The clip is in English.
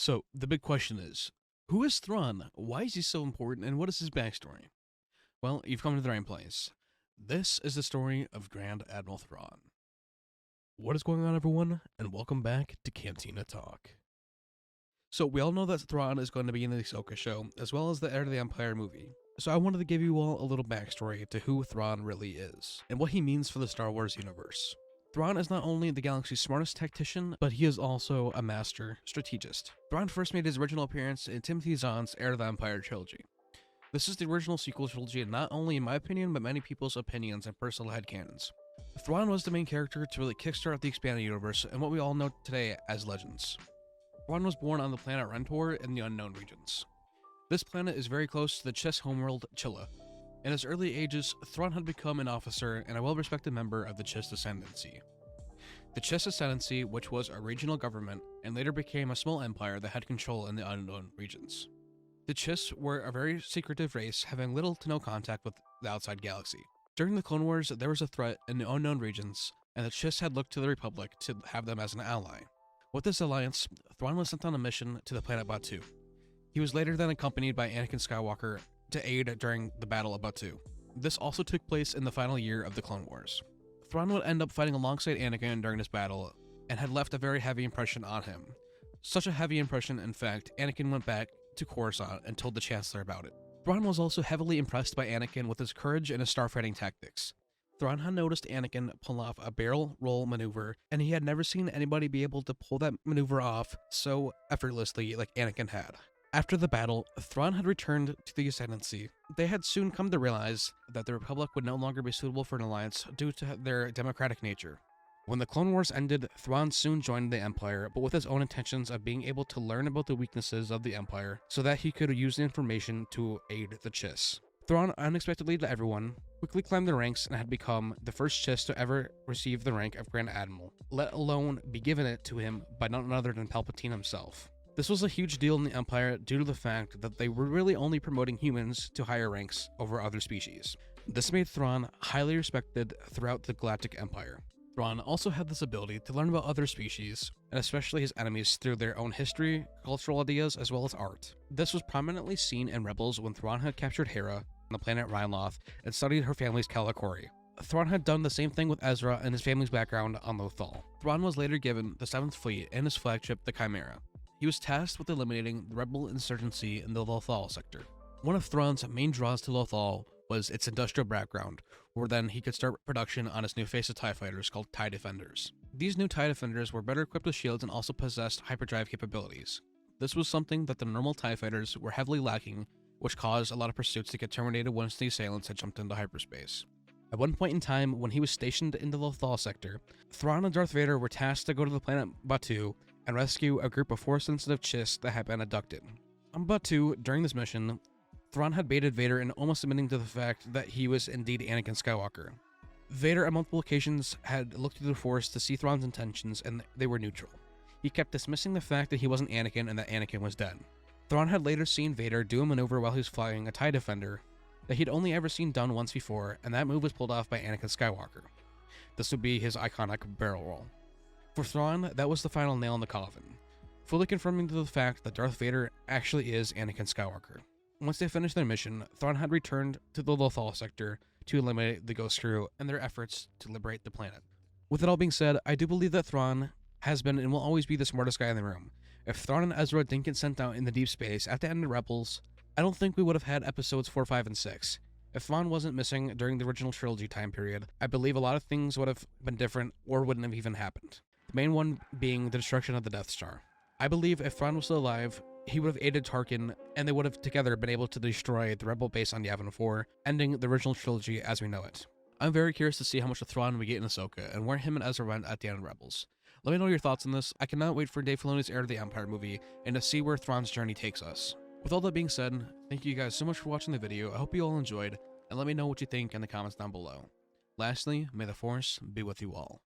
So, the big question is, who is Thrawn? Why is he so important, and what is his backstory? Well, you've come to the right place. This is the story of Grand Admiral Thrawn. What is going on, everyone, and welcome back to Cantina Talk. So, we all know that Thrawn is going to be in the Ahsoka show, as well as the Heir to the Empire movie. So I wanted to give you all a little backstory to who Thrawn really is, and what he means for the Star Wars universe. Thrawn is not only the galaxy's smartest tactician, but he is also a master strategist. Thrawn first made his original appearance in Timothy Zahn's Heir to the Empire trilogy. This is the original sequel trilogy, not only in my opinion, but many people's opinions and personal headcanons. Thrawn was the main character to really kickstart the expanded universe and what we all know today as Legends. Thrawn was born on the planet Rentor in the Unknown Regions. This planet is very close to the Chiss homeworld, Chilla. In his early ages, Thrawn had become an officer and a well-respected member of the Chiss Ascendancy. The Chiss Ascendancy, which was a regional government, and later became a small empire that had control in the Unknown Regions. The Chiss were a very secretive race, having little to no contact with the outside galaxy. During the Clone Wars, there was a threat in the Unknown Regions, and the Chiss had looked to the Republic to have them as an ally. With this alliance, Thrawn was sent on a mission to the planet Batuu. He was later then accompanied by Anakin Skywalker to aid during the Battle of Batuu. This also took place in the final year of the Clone Wars. Thrawn would end up fighting alongside Anakin during this battle, and had left a very heavy impression on him. Such a heavy impression, in fact, Anakin went back to Coruscant and told the Chancellor about it. Thrawn was also heavily impressed by Anakin with his courage and his starfighting tactics. Thrawn had noticed Anakin pull off a barrel roll maneuver, and he had never seen anybody be able to pull that maneuver off so effortlessly like Anakin had. After the battle, Thrawn had returned to the Ascendancy. They had soon come to realize that the Republic would no longer be suitable for an alliance due to their democratic nature. When the Clone Wars ended, Thrawn soon joined the Empire, but with his own intentions of being able to learn about the weaknesses of the Empire so that he could use the information to aid the Chiss. Thrawn, unexpectedly to everyone, quickly climbed the ranks and had become the first Chiss to ever receive the rank of Grand Admiral, let alone be given it to him by none other than Palpatine himself. This was a huge deal in the Empire due to the fact that they were really only promoting humans to higher ranks over other species. This made Thrawn highly respected throughout the Galactic Empire. Thrawn also had this ability to learn about other species, and especially his enemies, through their own history, cultural ideas, as well as art. This was prominently seen in Rebels when Thrawn had captured Hera on the planet Rhinelath and studied her family's Kalikori. Thrawn had done the same thing with Ezra and his family's background on Lothal. Thrawn was later given the 7th Fleet and his flagship, the Chimera. He was tasked with eliminating the rebel insurgency in the Lothal sector. One of Thrawn's main draws to Lothal was its industrial background, where then he could start production on his new face of TIE fighters called TIE Defenders. These new TIE Defenders were better equipped with shields and also possessed hyperdrive capabilities. This was something that the normal TIE fighters were heavily lacking, which caused a lot of pursuits to get terminated once the assailants had jumped into hyperspace. At one point in time, when he was stationed in the Lothal sector, Thrawn and Darth Vader were tasked to go to the planet Batuu and rescue a group of Force-sensitive Chiss that had been abducted. On Batuu, during this mission, Thrawn had baited Vader and almost admitting to the fact that he was indeed Anakin Skywalker. Vader on multiple occasions had looked through the Force to see Thrawn's intentions, and they were neutral. He kept dismissing the fact that he wasn't Anakin and that Anakin was dead. Thrawn had later seen Vader do a maneuver while he was flying a TIE Defender that he'd only ever seen done once before, and that move was pulled off by Anakin Skywalker. This would be his iconic barrel roll. For Thrawn, that was the final nail in the coffin, fully confirming to the fact that Darth Vader actually is Anakin Skywalker. Once they finished their mission, Thrawn had returned to the Lothal sector to eliminate the Ghost Crew and their efforts to liberate the planet. With it all being said, I do believe that Thrawn has been and will always be the smartest guy in the room. If Thrawn and Ezra didn't get sent out in the deep space at the end of Rebels, I don't think we would have had episodes 4, 5, and 6. If Thrawn wasn't missing during the original trilogy time period, I believe a lot of things would have been different or wouldn't have even happened. The main one being the destruction of the Death Star. I believe if Thrawn was still alive, he would have aided Tarkin, and they would have together been able to destroy the Rebel base on Yavin 4, ending the original trilogy as we know it. I'm very curious to see how much of Thrawn we get in Ahsoka, and where him and Ezra went at the end of Rebels. Let me know your thoughts on this. I cannot wait for Dave Filoni's Heir to the Empire movie, and to see where Thrawn's journey takes us. With all that being said, thank you guys so much for watching the video. I hope you all enjoyed, and let me know what you think in the comments down below. Lastly, may the Force be with you all.